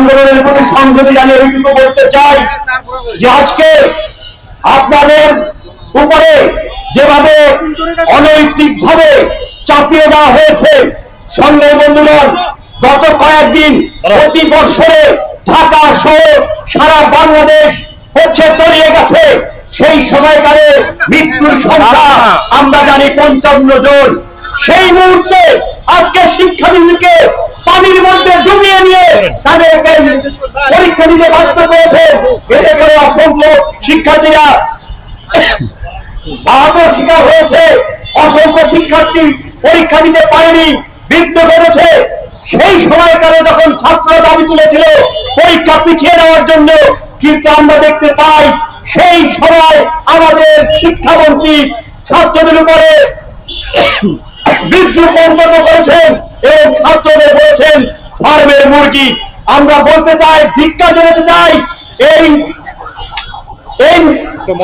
আন্দোলনের প্রতি সংহতি জানিয়ে এইটুকু বলতে চাই যে আজকে আপনাদের উপরে যেভাবে অনৈতিকভাবে চাপিয়ে দেওয়া হয়েছে, সঙ্গে বন্ধুগণ গত কয়েকদিন প্রতি বছরে ঢাকা সহ সারা বাংলাদেশ হচ্ছে তলিয়ে গেছে। সেই সময়কালে মৃত্যুর সংখ্যা আমরা জানি 55 জন। সেই মুহূর্তে আজকে শিক্ষার্থীদেরকে পানির মধ্যে ডুবিয়ে নিয়ে তাদেরকে পরীক্ষা দিতে বাধ্য করেছে। এতে করে অসংখ্য শিক্ষার্থীরা আহত শিকার হয়েছে, অসংখ্য শিক্ষার্থী পরীক্ষা দিতে পারেনি, বিঘ্ন ঘটেছে। সেই সময়কালে যখন ছাত্ররা দাবি তুলেছিল পরীক্ষা পিছিয়ে দেওয়ার জন্য, কিন্তু আমরা দেখতে পাই সেই সময় আমাদের শিক্ষামন্ত্রী ছাত্রদের উপরে বিদ্রুপ মন্তব্য করেছেন এবং ছাত্রদের বলেছেন ফার্মের মুরগি। আমরা বলতে চাই, ধিক্কার জানাতে চাই এই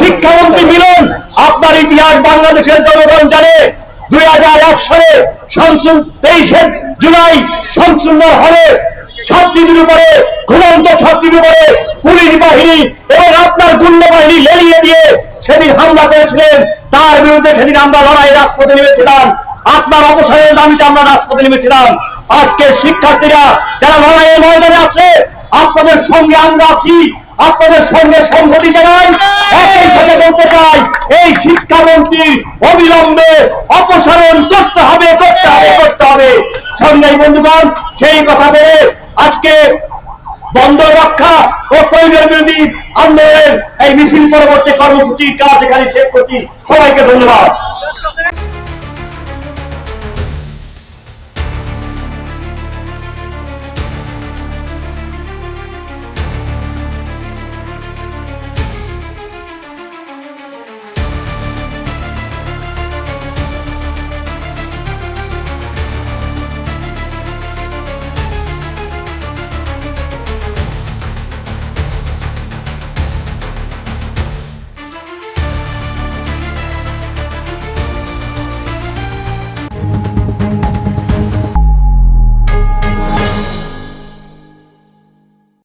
শিক্ষামন্ত্রী মিলন, আপনার ইতিহাস বাংলাদেশের জনগণ জানে। 2001 সালে 23 জুলাই শামসুন্নাহর হলে ছাত্রীদের উপরে, ঘুমন্ত ছাত্রীদের উপরে পুলিশ বাহিনী এবং আপনার গুন্ডা বাহিনী লেলিয়ে দিয়ে সেদিন হামলা করেছিলেন। তার বিরুদ্ধে সেদিন আমরা লড়াই রাজপথে নেমেছিলাম, আপনার অবসরের দাবিতে আমরা রাজপথে নেমেছিলাম। আজকে শিক্ষার্থীরা যারা লড়াইয়ের ময়দানে আছে, আপনাদের সঙ্গে আমরা আছি, আপনাদের সঙ্গে সংহতি জানাই। একই সাথে বলতে চাই, এই শিক্ষামন্ত্রী অবিলম্বে অপসারণ করতে হবে, করতে হবে, করতে হবে। সংগ্রামী বন্ধুগণ, সেই কথা বলে আজকে বন্ধ রক্ষা ও কৈবের বিরোধী আন্দোলনের এই মিছিল পরবর্তী কর্মসূচি কাজ এখানে শেষ করছি। সবাইকে ধন্যবাদ।